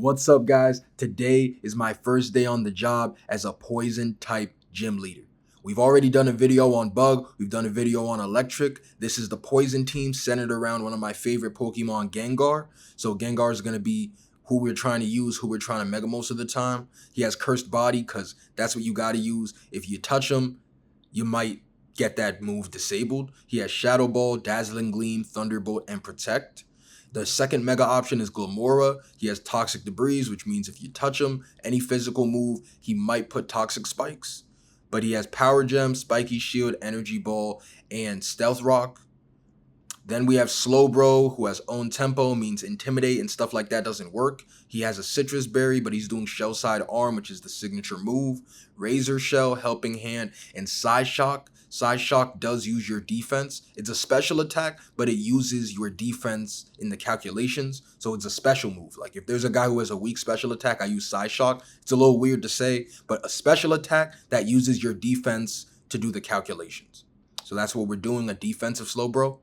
What's up, guys? Today is my first day on the job as a Poison type gym leader. We've already done a video on Bug, we've done a video on Electric. This is the Poison team centered around one of my favorite Pokemon, Gengar. So Gengar is going to be who we're trying to use, who we're trying to mega most of the time. He has Cursed Body because that's what you got to use. If you touch him, you might get that move disabled. He has Shadow Ball, Dazzling Gleam, Thunderbolt, and Protect. The second mega option is Glamora. He has Toxic Debris, which means if you touch him, any physical move, he might put Toxic Spikes. But he has Power Gem, Spiky Shield, Energy Ball, and Stealth Rock. Then we have Slowbro, who has Own Tempo, means Intimidate and stuff like that doesn't work. He has a Citrus Berry, but he's doing Shell Side Arm, which is the signature move. Razor Shell, Helping Hand, and Side Shock. Side Shock does use your defense. It's a special attack, but it uses your defense in the calculations, so it's a special move. Like if there's a guy who has a weak special attack, I use Side Shock. It's a little weird to say, but a special attack that uses your defense to do the calculations. So that's what we're doing, a defensive Slowbro.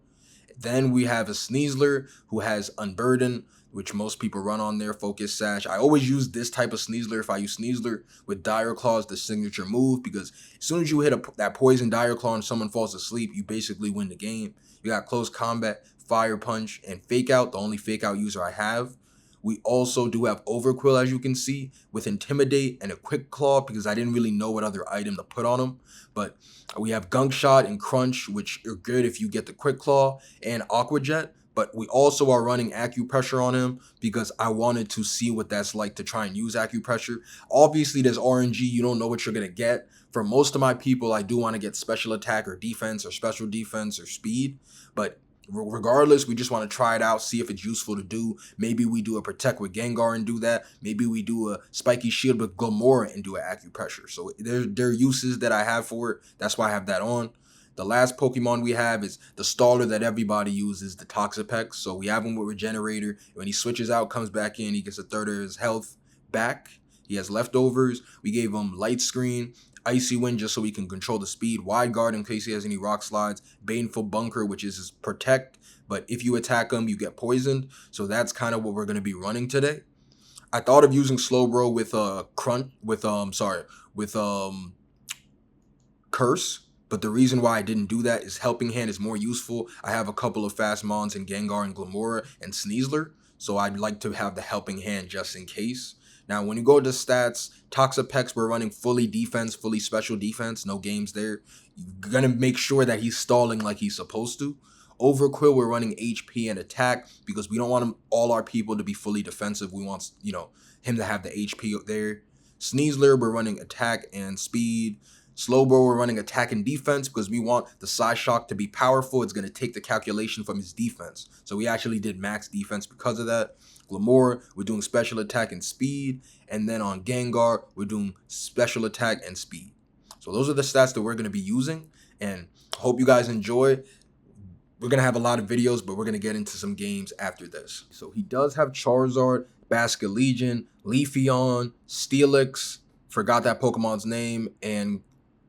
Then we have a Sneasler who has Unburden, which most people run on their Focus Sash. I always use this type of Sneasler if I use Sneasler with Dire Claws, the signature move, because as soon as you hit that Poison Dire Claw and someone falls asleep, you basically win the game. You got Close Combat, Fire Punch, and Fake Out, the only Fake Out user I have. We also do have Overquill, as you can see, with Intimidate and a Quick Claw, because I didn't really know what other item to put on him. But we have Gunk Shot and Crunch, which are good if you get the Quick Claw, and Aqua Jet. But we also are running Acupressure on him because I wanted to see what that's like to try and use Acupressure. Obviously, there's RNG. You don't know what you're going to get. For most of my people, I do want to get Special Attack or Defense or Special Defense or Speed. But regardless, we just want to try it out, see if it's useful to do. Maybe we do a Protect with Gengar and do that. Maybe we do a Spiky Shield with Glamora and do an Acupressure. So there are uses that I have for it. That's why I have that on. The last Pokemon we have is the Staller that everybody uses, the Toxapex. So we have him with Regenerator. When he switches out, comes back in, he gets a third of his health back. He has leftovers. We gave him Light Screen, Icy Wind just so he can control the speed, Wide Guard in case he has any rock slides, Baneful Bunker, which is his Protect, but if you attack him, you get poisoned. So that's kind of what we're going to be running today. I thought of using Slowbro with Curse. But the reason why I didn't do that is Helping Hand is more useful. I have a couple of fast mons in Gengar and Glamora and Sneasler, so I'd like to have the Helping Hand just in case. Now, when you go to stats, Toxapex, we're running fully defense, fully special defense, no games there. You're going to make sure that he's stalling like he's supposed to. Overquill, we're running HP and attack because we don't want all our people to be fully defensive. We want, him to have the HP there. Sneasler, we're running attack and speed. Slowbro, we're running attack and defense because we want the Side Shock to be powerful. It's going to take the calculation from his defense. So we actually did max defense because of that. Glamora, we're doing special attack and speed. And then on Gengar, we're doing special attack and speed. So those are the stats that we're going to be using. And hope you guys enjoy. We're going to have a lot of videos, but we're going to get into some games after this. So he does have Charizard, Basculegion, Leafeon, Steelix, forgot that Pokemon's name, and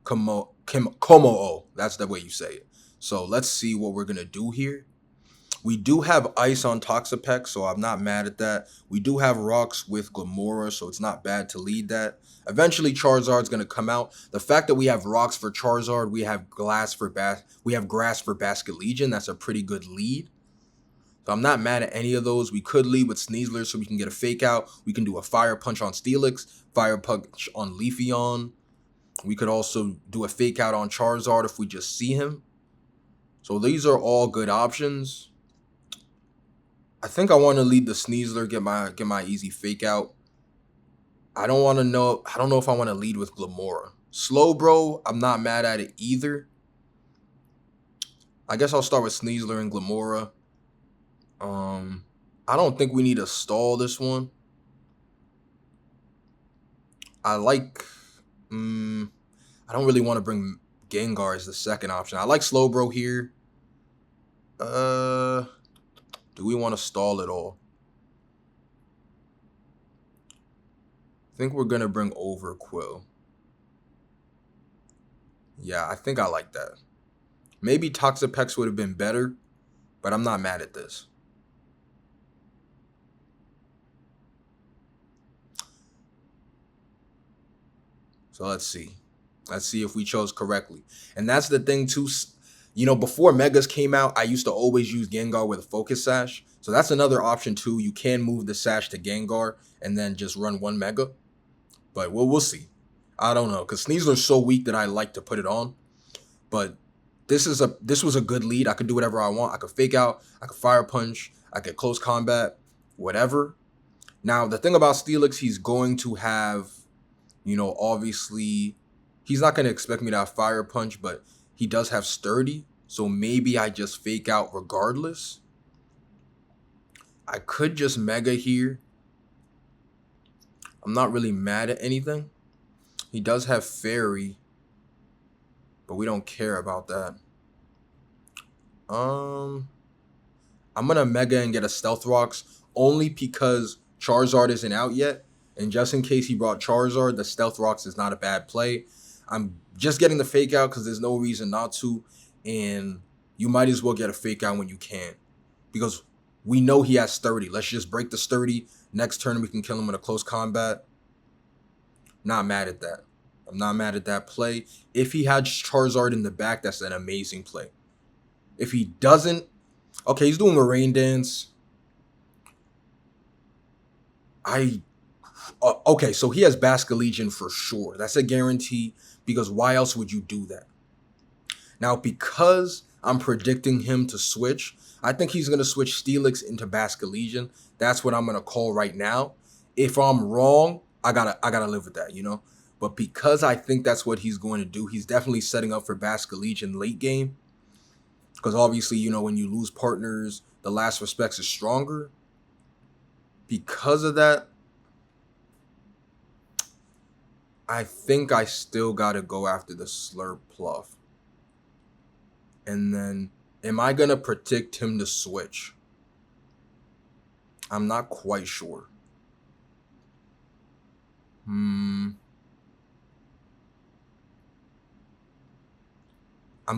Komo-o. That's the way you say it. So let's see what we're going to do here. We do have Ice on Toxapex, so I'm not mad at that. We do have Rocks with Glamora, so it's not bad to lead that. Eventually, Charizard's going to come out. The fact that we have Rocks for Charizard, we have Grass for Basculegion. That's a pretty good lead. So I'm not mad at any of those. We could lead with Sneasler so we can get a Fake Out. We can do a Fire Punch on Steelix, Fire Punch on Leafeon. We could also do a Fake Out on Charizard if we just see him. So these are all good options. I think I want to lead the Sneasler, get my easy Fake Out. I don't know if I want to lead with Glamora. Slowbro, I'm not mad at it either. I guess I'll start with Sneasler and Glamora. I don't think we need to stall this one. I don't really want to bring Gengar as the second option. I like Slowbro here. Do we want to stall at all? I think we're going to bring Overquill. Yeah, I think I like that. Maybe Toxapex would have been better, but I'm not mad at this. So let's see. Let's see if we chose correctly. And that's the thing too. You know, before Megas came out, I used to always use Gengar with a Focus Sash. So that's another option too. You can move the Sash to Gengar and then just run one Mega. But we'll see. I don't know. Because Sneasler's so weak that I like to put it on. But this was a good lead. I could do whatever I want. I could Fake Out. I could Fire Punch. I could Close Combat. Whatever. Now, the thing about Steelix, he's going to have, you know, obviously, he's not going to expect me to have Fire Punch, but he does have Sturdy. So maybe I just Fake Out regardless. I could just Mega here. I'm not really mad at anything. He does have Fairy, but we don't care about that. I'm going to Mega and get a Stealth Rocks only because Charizard isn't out yet. And just in case he brought Charizard, the Stealth Rocks is not a bad play. I'm just getting the Fake Out because there's no reason not to. And you might as well get a Fake Out when you can. Because we know he has Sturdy. Let's just break the Sturdy. Next turn we can kill him in a Close Combat. Not mad at that. I'm not mad at that play. If he had Charizard in the back, that's an amazing play. If he doesn't, okay, he's doing a Rain Dance. Okay, so he has Basculegion for sure. That's a guarantee because why else would you do that? Now, because I'm predicting him to switch, I think he's going to switch Steelix into Basculegion. That's what I'm going to call right now. If I'm wrong, I gotta live with that, you know? But because I think that's what he's going to do, he's definitely setting up for Basculegion late game. Because obviously, you know, when you lose partners, the last respects is stronger. Because of that, I think I still got to go after the Slurpluff. And then, am I going to predict him to switch? I'm not quite sure. I'm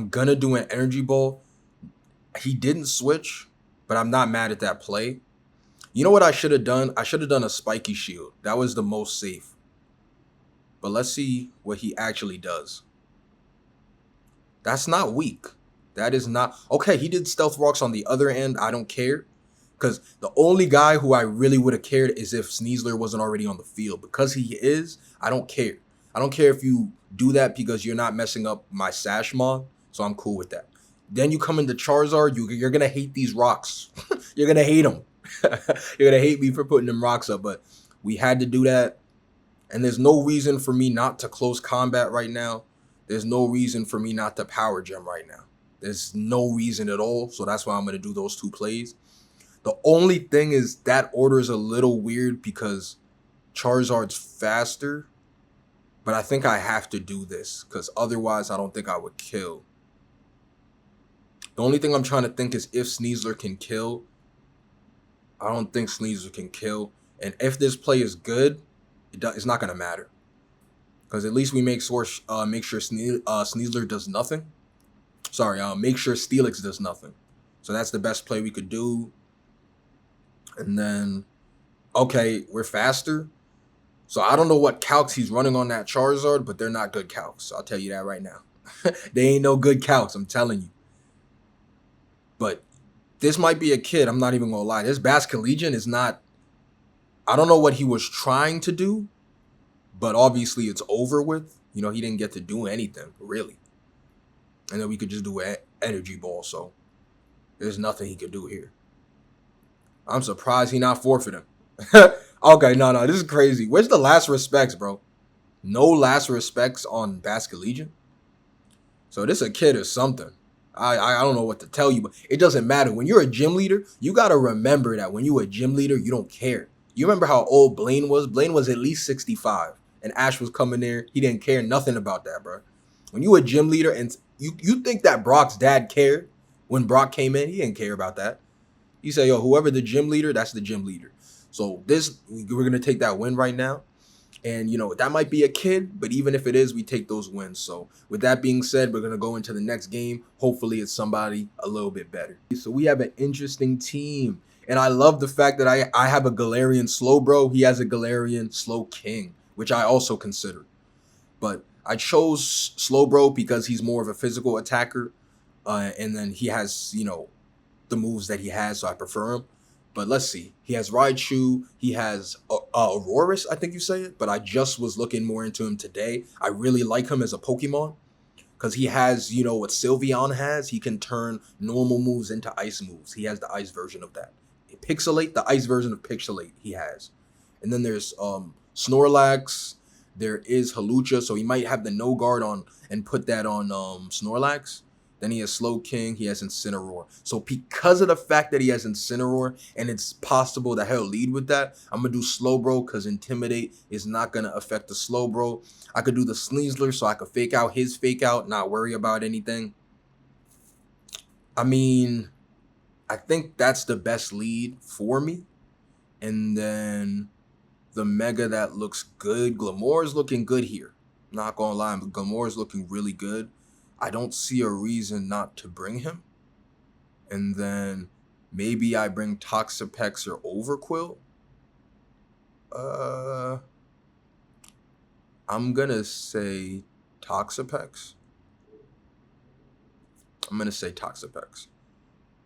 going to do an Energy Ball. He didn't switch, but I'm not mad at that play. You know what I should have done? I should have done a Spiky Shield. That was the most safe. But let's see what he actually does. That's not weak. That is not... Okay, he did Stealth Rocks on the other end. I don't care. Because the only guy who I really would have cared is if Sneasler wasn't already on the field. Because he is, I don't care. I don't care if you do that because you're not messing up my Sash mod. So I'm cool with that. Then you come into Charizard, you're going to hate these rocks. You're going to hate them. You're going to hate me for putting them rocks up. But we had to do that. And there's no reason for me not to Close Combat right now. There's no reason for me not to Power Gem right now. There's no reason at all. So that's why I'm going to do those two plays. The only thing is that order is a little weird because Charizard's faster. But I think I have to do this because otherwise I don't think I would kill. The only thing I'm trying to think is if Sneasler can kill. I don't think Sneasler can kill. And if this play is good, it's not going to matter. Because at least we make sure Sneasler does nothing. Sorry, make sure Steelix does nothing. So that's the best play we could do. And then, okay, we're faster. So I don't know what calcs he's running on that Charizard, but they're not good calcs. I'll tell you that right now. They ain't no good calcs, I'm telling you. But this might be a kid, I'm not even going to lie. This Basculegion is not... I don't know what he was trying to do, but obviously it's over with. You know, he didn't get to do anything, really. And then we could just do an Energy Ball, so there's nothing he could do here. I'm surprised he not forfeiting. Okay, no, this is crazy. Where's the last respects, bro? No last respects on Basculegion? So this a kid or something. I don't know what to tell you, but it doesn't matter. When you're a gym leader, you got to remember that when you're a gym leader, you don't care. You remember how old Blaine was? Blaine was at least 65, and Ash was coming there. He didn't care nothing about that, bro. When you a gym leader, and you think that Brock's dad cared when Brock came in, he didn't care about that. He said, yo, whoever the gym leader, that's the gym leader. So we're going to take that win right now. And, you know, that might be a kid, but even if it is, we take those wins. So with that being said, we're going to go into the next game. Hopefully it's somebody a little bit better. So we have an interesting team. And I love the fact that I have a Galarian Slowbro. He has a Galarian Slowking, which I also consider. But I chose Slowbro because he's more of a physical attacker, and then he has, the moves that he has, so I prefer him. But let's see. He has Raichu. He has Aurorus, I think you say it. But I just was looking more into him today. I really like him as a Pokemon because he has, what Sylveon has. He can turn normal moves into ice moves. He has the ice version of that. Pixelate, the ice version of Pixelate he has. And then there's Snorlax. There is Halucha, so he might have the No Guard on and put that on Snorlax. Then he has Slowking, he has Incineroar. So because of the fact that he has Incineroar, and it's possible that he'll lead with that, I'm going to do Slowbro because Intimidate is not going to affect the Slowbro. I could do the Sneasler so I could fake out his fake out, not worry about anything. I mean, I think that's the best lead for me. And then the Mega that looks good. Glamour's looking good here. Not going to lie, but Glamour's looking really good. I don't see a reason not to bring him. And then maybe I bring Toxapex or Overquill. I'm going to say Toxapex.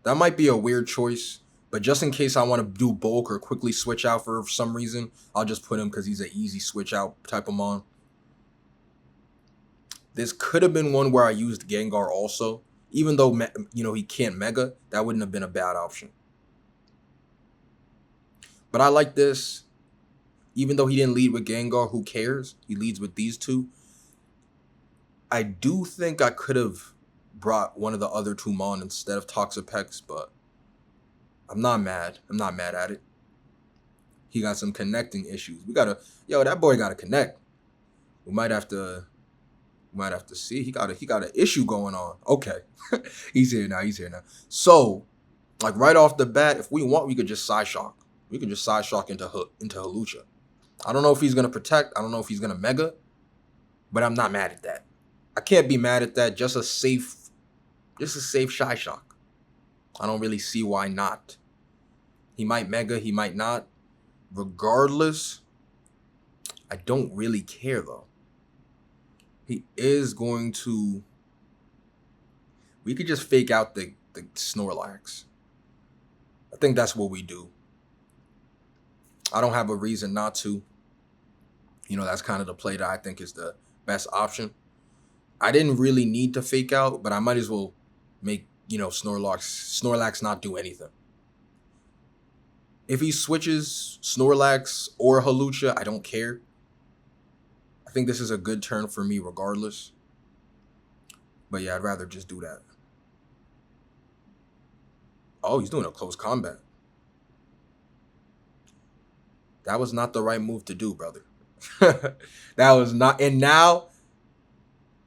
That might be a weird choice, but just in case I want to do bulk or quickly switch out for some reason, I'll just put him because he's an easy switch out type of mon. This could have been one where I used Gengar also. Even though, he can't Mega, that wouldn't have been a bad option. But I like this. Even though he didn't lead with Gengar, who cares? He leads with these two. I do think I could have brought one of the other two mon instead of Toxapex, but I'm not mad. I'm not mad at it. He got some connecting issues. That boy gotta connect. We might have to see. He got an issue going on. Okay. He's here now. So, like right off the bat, if we want, we could just Side Shock. We could just Side Shock into Halucha. I don't know if he's gonna protect. I don't know if he's gonna Mega, but I'm not mad at that. I can't be mad at that. Just a safe Shy Shock. I don't really see why not. He might Mega, he might not. Regardless, I don't really care though. He is going to... We could just fake out the Snorlax. I think that's what we do. I don't have a reason not to. That's kind of the play that I think is the best option. I didn't really need to fake out, but I might as well make, Snorlax not do anything. If he switches Snorlax or Halucha, I don't care. I think this is a good turn for me regardless. But yeah, I'd rather just do that. Oh, he's doing a close combat. That was not the right move to do, brother. That was not. And now,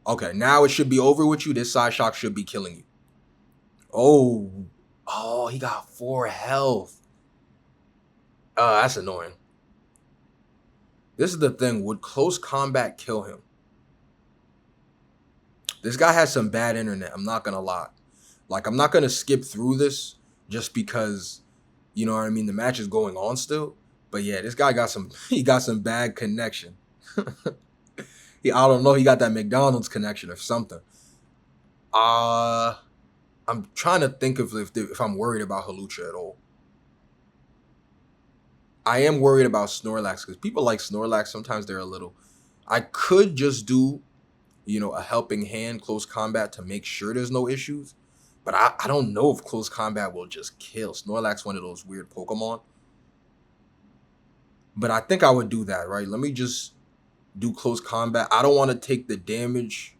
okay, now it should be over with you. This Side Shock should be killing you. Oh, he got 4 health. That's annoying. This is the thing. Would close combat kill him? This guy has some bad internet. I'm not going to lie. Like, I'm not going to skip through this just because, the match is going on still. But yeah, this guy got some bad connection. I don't know. He got that McDonald's connection or something. I'm trying to think of if I'm worried about Halucha at all. I am worried about Snorlax because people like Snorlax. Sometimes they're a little... I could just do, a helping hand, close combat to make sure there's no issues. But I don't know if close combat will just kill. Snorlax, one of those weird Pokemon. But I think I would do that, right? Let me just do close combat. I don't want to take the damage,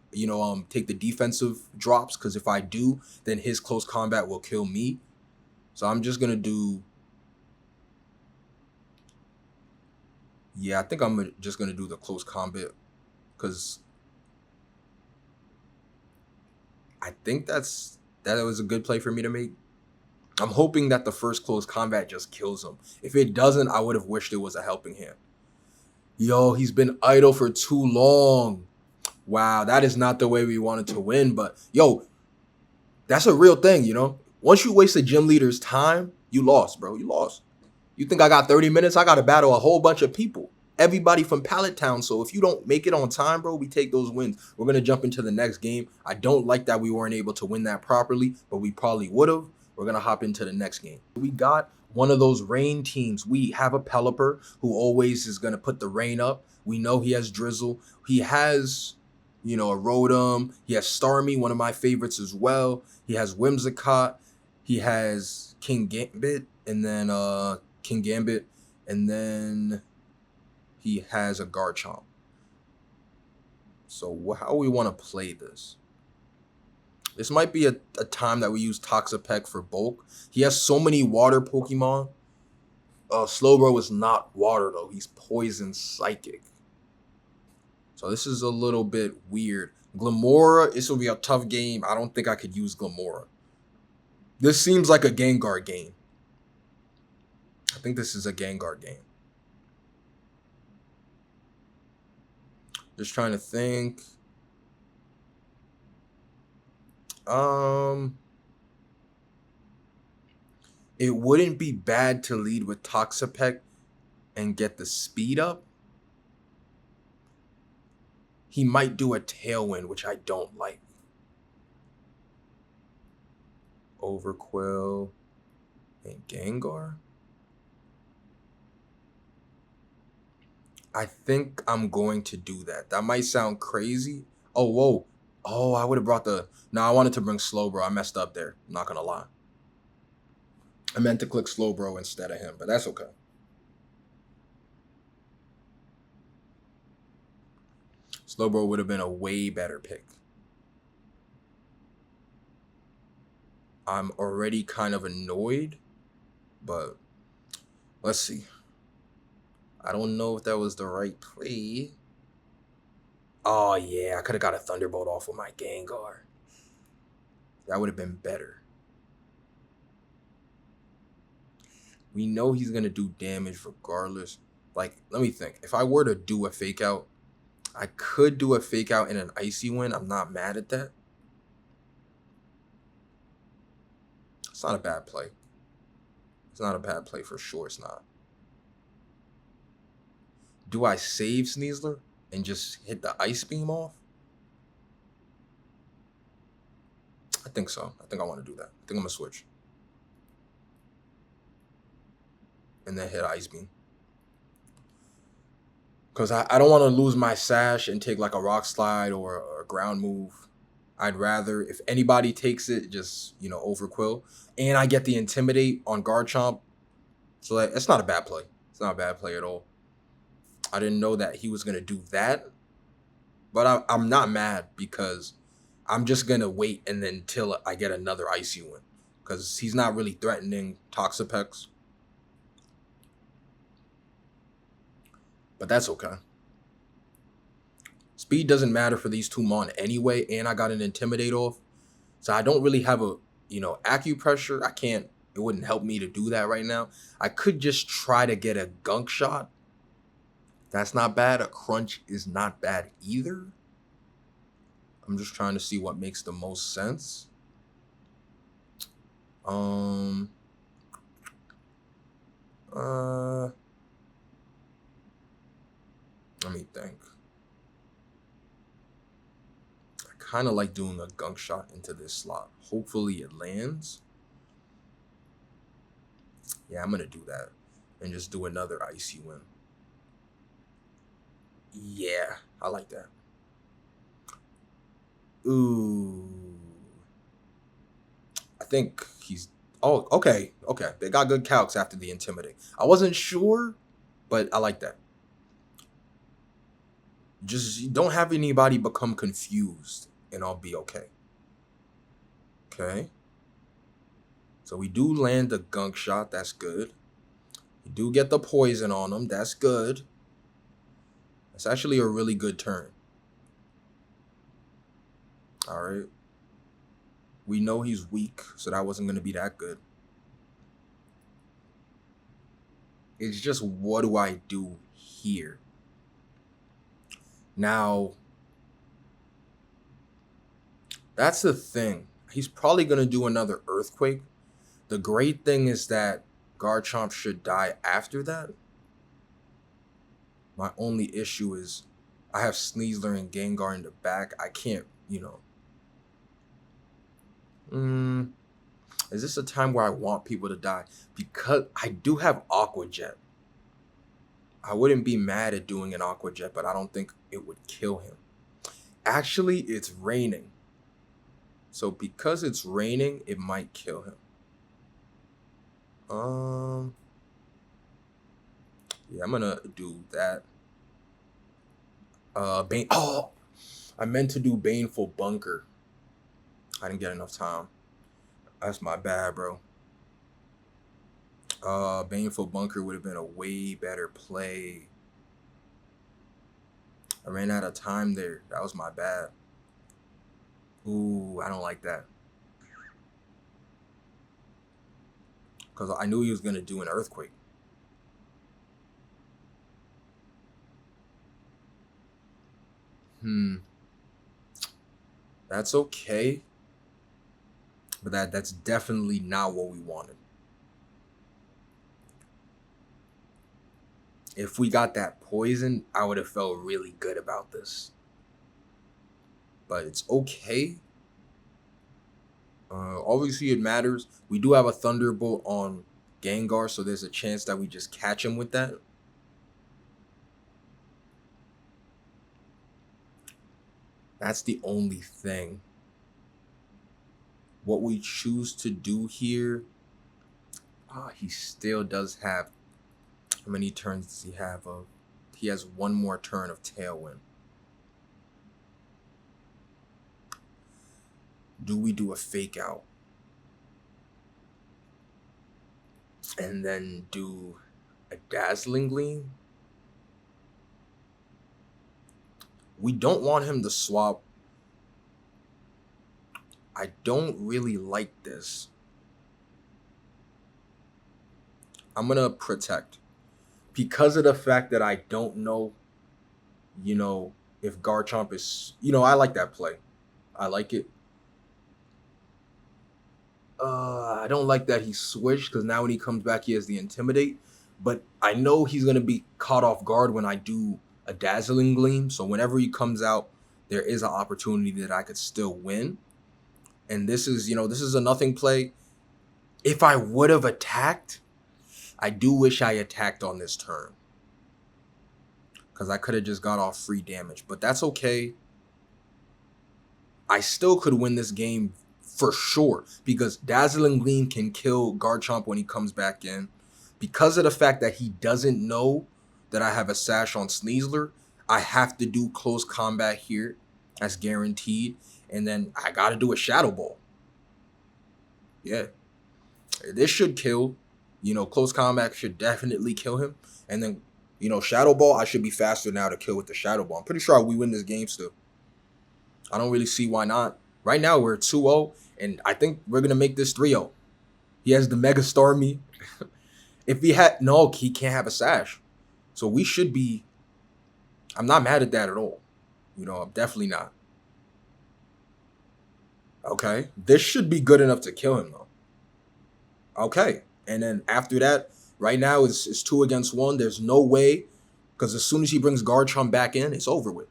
take the defensive drops, because if I do, then his close combat will kill me. So I'm just going to do... Yeah, I think I'm just going to do the close combat, because I think that was a good play for me to make. I'm hoping that the first close combat just kills him. If it doesn't, I would have wished it was a helping hand. Yo, he's been idle for too long. Wow, that is not the way we wanted to win. But, yo, that's a real thing, Once you waste a gym leader's time, you lost, bro. You lost. You think I got 30 minutes? I got to battle a whole bunch of people. everybody from Pallet Town. So if you don't make it on time, bro, we take those wins. We're going to jump into the next game. I don't like that we weren't able to win that properly, but we probably would have. We're going to hop into the next game. We got one of those rain teams. We have a Pelipper who always is going to put the rain up. We know he has Drizzle. He has, you know, a Rotom. He has Starmie, one of my favorites as well. He has Whimsicott. He has King Gambit, and then he has a Garchomp. So how we want to play this? This might be a time that we use Toxapeck for bulk. He has so many water Pokemon. Slowbro is not water though. He's poison psychic. So this is a little bit weird. Glamora, this will be a tough game. I don't think I could use Glamora. This seems like a Gengar game. I think this is a Gengar game. Just trying to think. It wouldn't be bad to lead with Toxapeck and get the speed up. He might do a Tailwind, which I don't like. Overquill and Gengar. I think I'm going to do that. That might sound crazy. Oh, whoa. Oh, I would have brought the... No, I wanted to bring Slowbro. I messed up there. I'm not going to lie. I meant to click Slowbro instead of him, but that's okay. Slowbro would have been a way better pick. I'm already kind of annoyed, but let's see. I don't know if that was the right play. Oh, yeah, I could have got a Thunderbolt off with my Gengar. That would have been better. We know he's going to do damage regardless. Like, let me think. If I were to do a Fake Out, I could do a Fake Out in an Icy Wind. I'm not mad at that. It's not a bad play. It's not a bad play for sure. It's not. Do I save Sneasler and just hit the Ice Beam off? I think so. I think I want to do that. I think I'm going to switch. And then hit Ice Beam. Because I don't want to lose my Sash and take like a Rock Slide or a Ground Move. I'd rather, if anybody takes it, just, you know, Overquill. And I get the Intimidate on Garchomp. So like, it's not a bad play. It's not a bad play at all. I didn't know that he was going to do that. But I'm not mad because I'm just going to wait and then until I get another Icy Wind. Because he's not really threatening Toxapex. But that's okay. Speed doesn't matter for these two Mon anyway. And I got an Intimidate off. So I don't really have a, you know, Acupressure. I can't. It wouldn't help me to do that right now. I could just try to get a Gunk Shot. That's not bad. A Crunch is not bad either. I'm just trying to see what makes the most sense. Let me think. I kind of like doing a Gunk Shot into this slot. Hopefully it lands. Yeah, I'm going to do that. And just do another Icy Wind. Yeah, I like that. Ooh. I think he's... Oh, okay. Okay. They got good calcs after the Intimidate. I wasn't sure, but I like that. Just don't have anybody become confused, and I'll be okay. Okay. So we do land the Gunk Shot. That's good. We do get the Poison on him. That's good. It's actually a really good turn. All right. We know he's weak, so that wasn't going to be that good. It's just, what do I do here? Now, that's the thing. He's probably going to do another Earthquake. The great thing is that Garchomp should die after that. My only issue is I have Sneasler and Gengar in the back. I can't, is this a time where I want people to die? Because I do have Aqua Jet. I wouldn't be mad at doing an Aqua Jet, but I don't think it would kill him. Actually, it's raining. So because it's raining, it might kill him. Yeah, I'm gonna do that. Bane. Oh, I meant to do Baneful Bunker. I didn't get enough time. That's my bad, bro. Baneful Bunker would have been a way better play. I ran out of time there. That was my bad. Ooh, I don't like that. Because I knew he was gonna do an Earthquake. That's okay. But that's definitely not what we wanted. If we got that Poison, I would have felt really good about this. But it's okay. Obviously, it matters. We do have a Thunderbolt on Gengar, so there's a chance that we just catch him with that. That's the only thing. What we choose to do here, he still does have, how many turns does he have? He has one more turn of Tailwind. Do we do a Fake Out? And then do a Dazzling Gleam? We don't want him to swap. I don't really like this. I'm going to Protect. Because of the fact that I don't know, if Garchomp is, I like that play. I like it. I don't like that he switched, because now when he comes back, he has the Intimidate. But I know he's going to be caught off guard when I do a Dazzling Gleam. So whenever he comes out, there is an opportunity that I could still win. And this is a nothing play. If I would have attacked, I do wish I attacked on this turn, because I could have just got off free damage. But that's okay. I still could win this game for sure, because Dazzling Gleam can kill Garchomp when he comes back in. Because of the fact that he doesn't know that I have a Sash on Sneasler, I have to do Close Combat here. That's guaranteed. And then I got to do a Shadow Ball. Yeah. This should kill. Close Combat should definitely kill him. And then, Shadow Ball, I should be faster now to kill with the Shadow Ball. I'm pretty sure we win this game still. I don't really see why not. Right now, we're 2-0, and I think we're going to make this 3-0. He has the Mega Starmie. If he had... No, he can't have a Sash. So we should be... I'm not mad at that at all. I'm definitely not. Okay. This should be good enough to kill him, though. Okay. And then after that, right now, it's 2 against 1. There's no way, because as soon as he brings Garchomp back in, it's over with.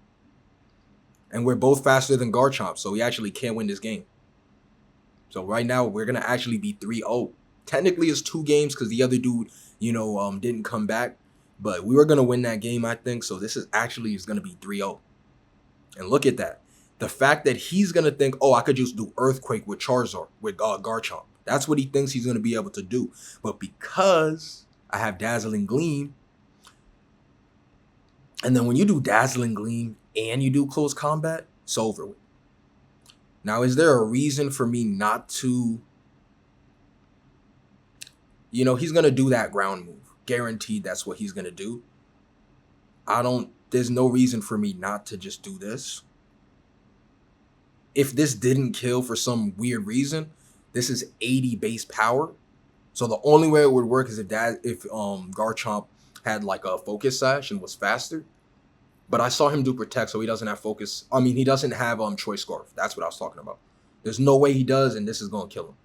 And we're both faster than Garchomp, so we actually can't win this game. So right now, we're going to actually be 3-0. Technically, it's 2 games because the other dude, didn't come back. But we were going to win that game, I think. So this is going to be 3-0. And look at that. The fact that he's going to think, oh, I could just do Earthquake with Charizard, with Garchomp. That's what he thinks he's going to be able to do. But because I have Dazzling Gleam, and then when you do Dazzling Gleam and you do Close Combat, it's over with. Now, is there a reason for me not to... he's going to do that ground move. Guaranteed that's what he's going to do. There's no reason for me not to just do this. If this didn't kill for some weird reason, this is 80 base power. So the only way it would work is if Garchomp had like a Focus Sash and was faster. But I saw him do Protect, so he doesn't have Focus. I mean, he doesn't have Choice Scarf. That's what I was talking about. There's no way he does, and this is going to kill him.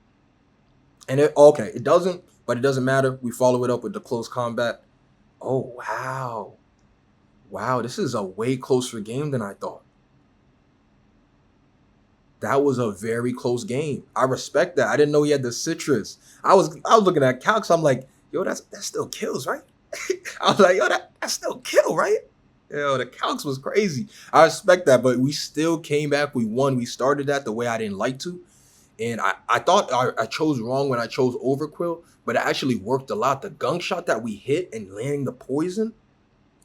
And it doesn't, but it doesn't matter. We follow it up with the Close Combat. Oh, wow. Wow, this is a way closer game than I thought. That was a very close game. I respect that. I didn't know he had the citrus. I was looking at calcs. I'm like, yo, that still kills, right? I was like, yo, that still kill, right? Yo, the calcs was crazy. I respect that, but we still came back. We won. We started that the way I didn't like to. And I thought I chose wrong when I chose Overquill, but it actually worked a lot. The gunk shot that we hit and landing the poison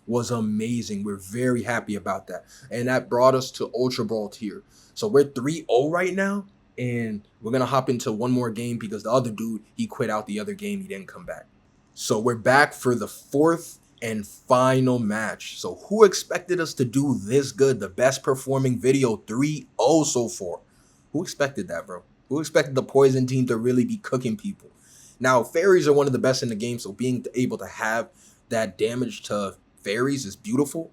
was amazing. We're very happy about that. And that brought us to Ultra Brawl tier. So we're 3-0 right now. And we're going to hop into one more game because the other dude, he quit out the other game. He didn't come back. So we're back for the fourth and final match. So who expected us to do this good? The best performing video 3-0 so far. Who expected that, bro? Who expected the Poison team to really be cooking people? Now, fairies are one of the best in the game. So being able to have that damage to fairies is beautiful.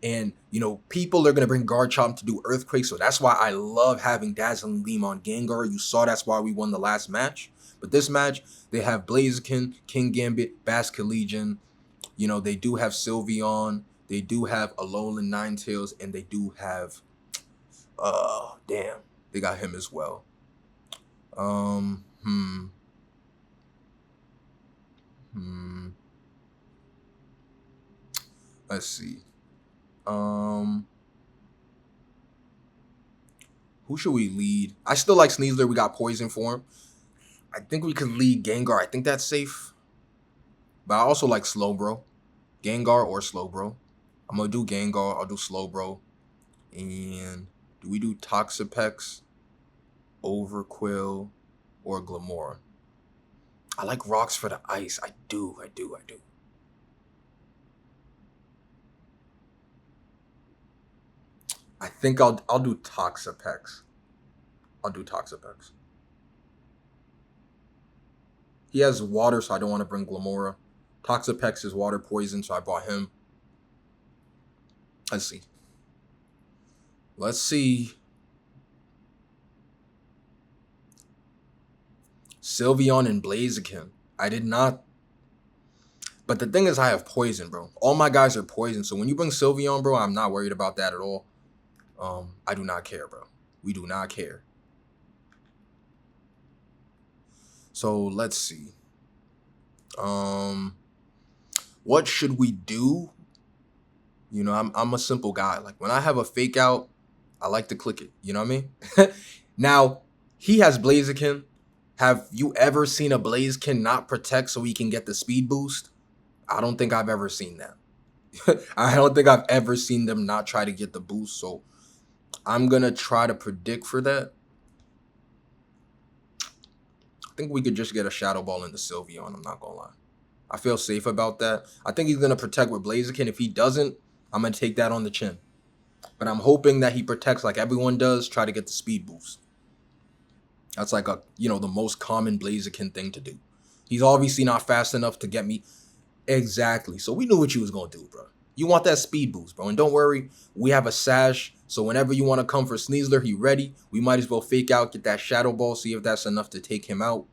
And, you know, people are going to bring Guard Chomp to do Earthquake. So that's why I love having Dazzling Gleam on Gengar. You saw that's why we won the last match. But this match, they have Blaziken, King Gambit, Basculegion. You know, they do have Sylveon. They do have Alolan Ninetales. And they do have, damn, they got him as well. Let's see. Who should we lead? I still like Sneasler. We got Poison for him. I think we could lead Gengar. I think that's safe. But I also like Slowbro. Gengar or Slowbro. I'm going to do Gengar. I'll do Slowbro. And do we do Toxapex, Overquill, or Glamora? I like rocks for the ice. I do. I think I'll do Toxapex. I'll do Toxapex. He has water, so I don't want to bring Glamora. Toxapex is water poison, so I bought him. Let's see. Sylveon and Blaziken. I did not. But the thing is, I have poison, bro. All my guys are poison. So when you bring Sylveon, bro, I'm not worried about that at all. I do not care, bro. We do not care. So let's see. What should we do? You know, I'm a simple guy. Like when I have a fake out, I like to click it. You know what I mean? Now, he has Blaziken. Have you ever seen a Blaziken not protect so he can get the speed boost? I don't think I've ever seen that. I don't think I've ever seen them not try to get the boost. So I'm going to try to predict for that. I think we could just get a Shadow Ball into Sylveon. I'm not going to lie. I feel safe about that. I think he's going to protect with Blaziken. If he doesn't, I'm going to take that on the chin. But I'm hoping that he protects like everyone does, try to get the speed boost. That's like the most common Blaziken thing to do. He's obviously not fast enough to get me. Exactly. So we knew what you was going to do, bro. You want that speed boost, bro. And don't worry, we have a Sash. So whenever you want to come for Sneasler, he ready. We might as well fake out, get that Shadow Ball, see if that's enough to take him out.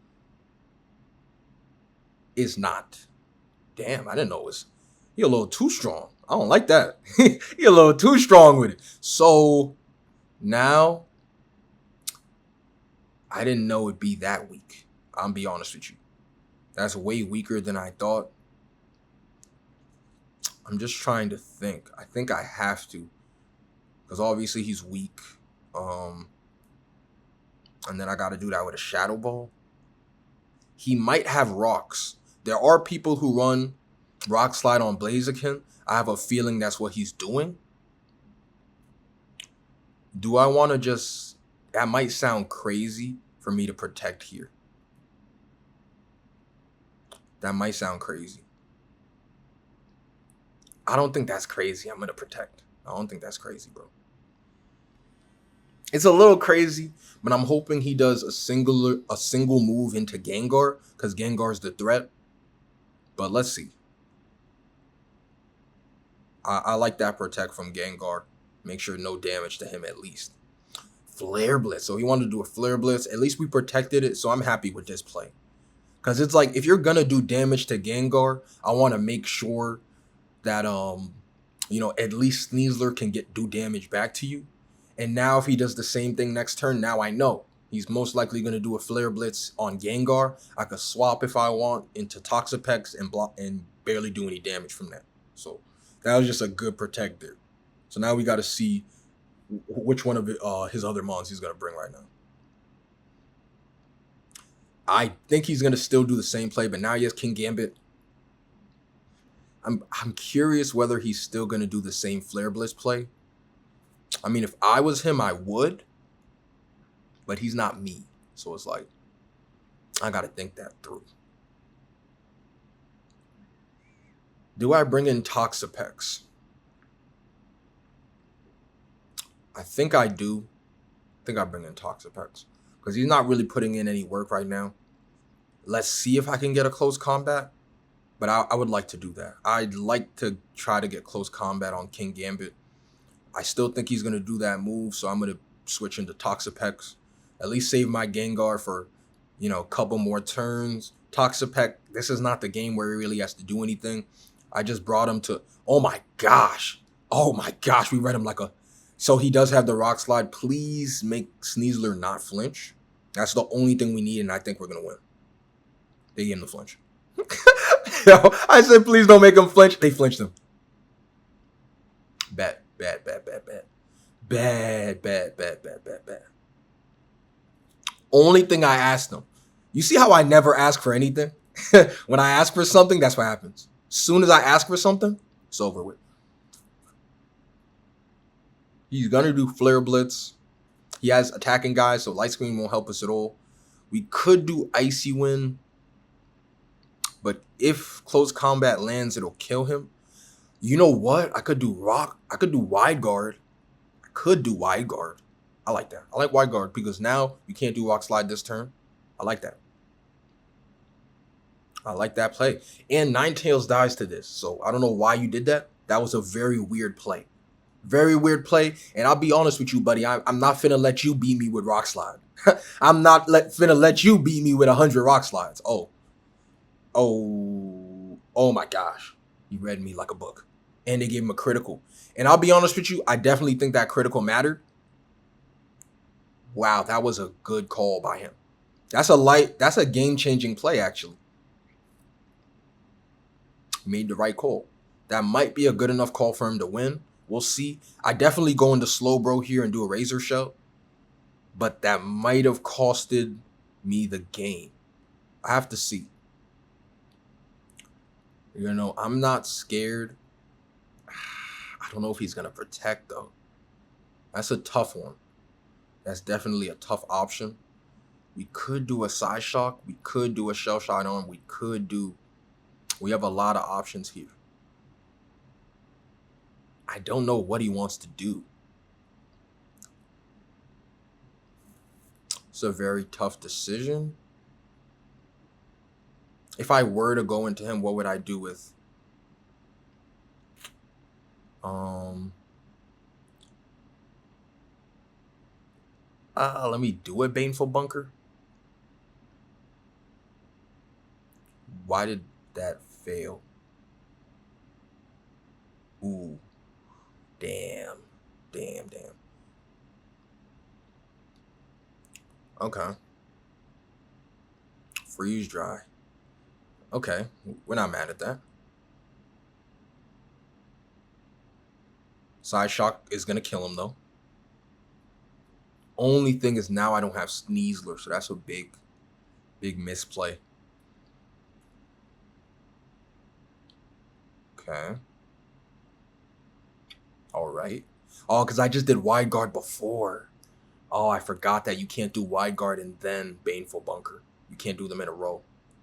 It's not. Damn, I didn't know it was. You're a little too strong. I don't like that. You're a little too strong with it. So now, I didn't know it'd be that weak. I'll be honest with you. That's way weaker than I thought. I'm just trying to think. I think I have to. Because obviously he's weak. And then I got to do that with a Shadow Ball. He might have rocks. There are people who run Rock Slide on Blaziken. I have a feeling that's what he's doing. Do I want to just... That might sound crazy for me to protect here. That might sound crazy. I don't think that's crazy. I'm going to protect. I don't think that's crazy, bro. It's a little crazy, but I'm hoping he does a single move into Gengar because Gengar's the threat. But let's see. I like that protect from Gengar. Make sure no damage to him at least. Flare Blitz. So he wanted to do a Flare Blitz. At least we protected it, so I'm happy with this play. Because it's like, if you're going to do damage to Gengar, I want to make sure that at least Sneasler can do damage back to you. And now if he does the same thing next turn, now I know he's most likely going to do a Flare Blitz on Gengar. I could swap if I want into Toxapex and block and barely do any damage from that. So that was just a good protect there. So now we got to see which one of his other mons he's going to bring right now. I think he's going to still do the same play, but now he has King Gambit. I'm curious whether he's still going to do the same Flare Blitz play. I mean, if I was him, I would. But he's not me. So it's like, I got to think that through. Do I bring in Toxapex? I think I do. I think I bring in Toxapex. Because he's not really putting in any work right now. Let's see if I can get a close combat. But I would like to do that. I'd like to try to get close combat on King Gambit. I still think he's going to do that move, so I'm going to switch into Toxapex. At least save my Gengar for, a couple more turns. Toxapex, this is not the game where he really has to do anything. I just brought him to, oh my gosh, we read him like a, so he does have the Rock Slide. Please make Sneasler not flinch. That's the only thing we need, and I think we're going to win. They gave him the flinch. Yo, I said, please don't make him flinch. They flinched him. Bad. Only thing I asked him. You see how I never ask for anything? When I ask for something, that's what happens. As soon as I ask for something, it's over with. He's going to do Flare Blitz. He has attacking guys, so Light Screen won't help us at all. We could do Icy Wind. But if close combat lands, it'll kill him. You know what? I could do Rock. I could do Wide Guard. I like that. I like Wide Guard because now you can't do Rock Slide this turn. I like that. I like that play. And Ninetales dies to this. So I don't know why you did that. That was a very weird play. Very weird play. And I'll be honest with you, buddy. I'm not finna let you beat me with Rock Slide. I'm not finna let you beat me with 100 Rock Slides. Oh my gosh. He read me like a book. And they gave him a critical. And I'll be honest with you, I definitely think that critical mattered. Wow, that was a good call by him. That's a game-changing play, actually. He made the right call. That might be a good enough call for him to win. We'll see. I definitely go into Slowbro here and do a Razor Shell. But that might have costed me the game. I have to see. I'm not scared. I don't know if he's going to protect, though. That's a tough one. That's definitely a tough option. We could do a Side Shock. We could do a Shell Shot on. We have a lot of options here. I don't know what he wants to do. It's a very tough decision. If I were to go into him, what would I do with? Let me do a Baneful Bunker. Why did that fail? Ooh. Damn. Okay. Freeze Dry. Okay, we're not mad at that. Side Shock is going to kill him, though. Only thing is now I don't have Sneasler, so that's a big misplay. Okay. All right. Oh, because I just did Wide Guard before. Oh, I forgot that you can't do Wide Guard and then Baneful Bunker. You can't do them in a row.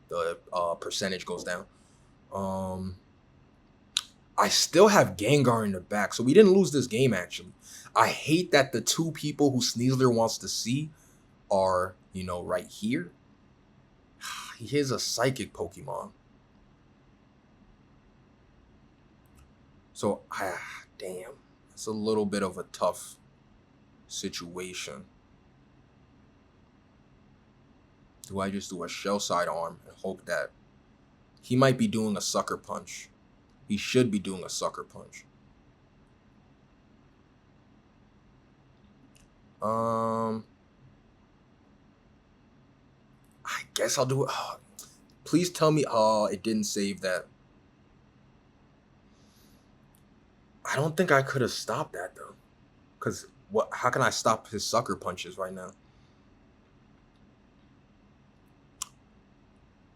The percentage goes down. I still have Gengar in the back, so we didn't lose this game, actually. I hate that the two people who Sneasler wants to see are, right here. He is a Psychic Pokemon. So, damn. It's a little bit of a tough situation. Do I just do a Shell Side Arm and hope that he might be doing a Sucker Punch? He should be doing a Sucker Punch. I guess I'll do it. Oh, please tell me. Oh, it didn't save that. I don't think I could have stopped that though. Cause what? How can I stop his sucker punches right now?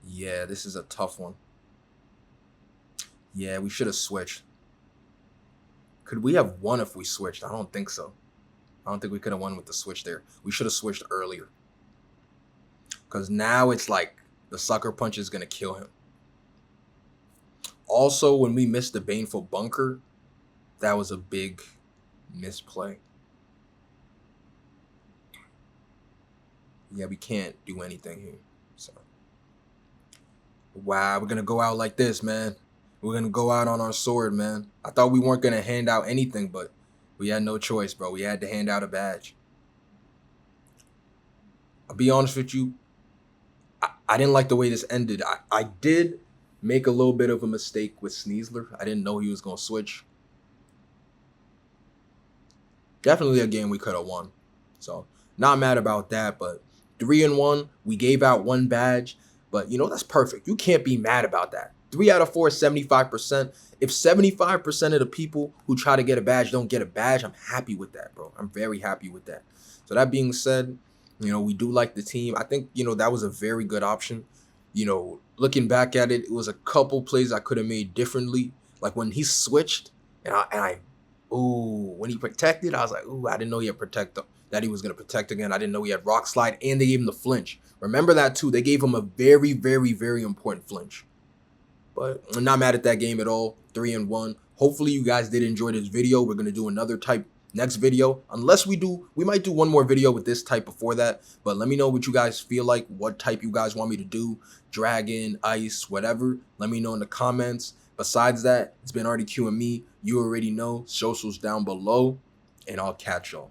Yeah, this is a tough one. Yeah, we should have switched. Could we have won if we switched? I don't think so. I don't think we could have won with the switch there. We should have switched earlier. Because now it's like the sucker punch is going to kill him. Also, when we missed the Baneful Bunker, that was a big misplay. Yeah, we can't do anything here. So, wow, we're going to go out like this, man. We're going to go out on our sword, man. I thought we weren't going to hand out anything, but we had no choice, bro. We had to hand out a badge. I'll be honest with you. I didn't like the way this ended. I did make a little bit of a mistake with Sneasler. I didn't know he was going to switch. Definitely a game we could have won. So, not mad about that, but 3-1, we gave out one badge, but that's perfect. You can't be mad about that. 3 out of 4 is 75%. If 75% of the people who try to get a badge don't get a badge, I'm happy with that, bro. I'm very happy with that. So that being said, we do like the team. I think, that was a very good option. Looking back at it, it was a couple plays I could have made differently. Like when he switched when he protected, I was like, I didn't know he had that he was going to protect again. I didn't know he had rock slide, and they gave him the flinch. Remember that too. They gave him a very, very, very important flinch. But I'm not mad at that game at all. 3-1. Hopefully you guys did enjoy this video. We're going to do another type next video. Unless we might do one more video with this type before that. But let me know what you guys feel like, what type you guys want me to do. Dragon, ice, whatever. Let me know in the comments. Besides that, it's been already QME. You already know. Socials down below. And I'll catch y'all.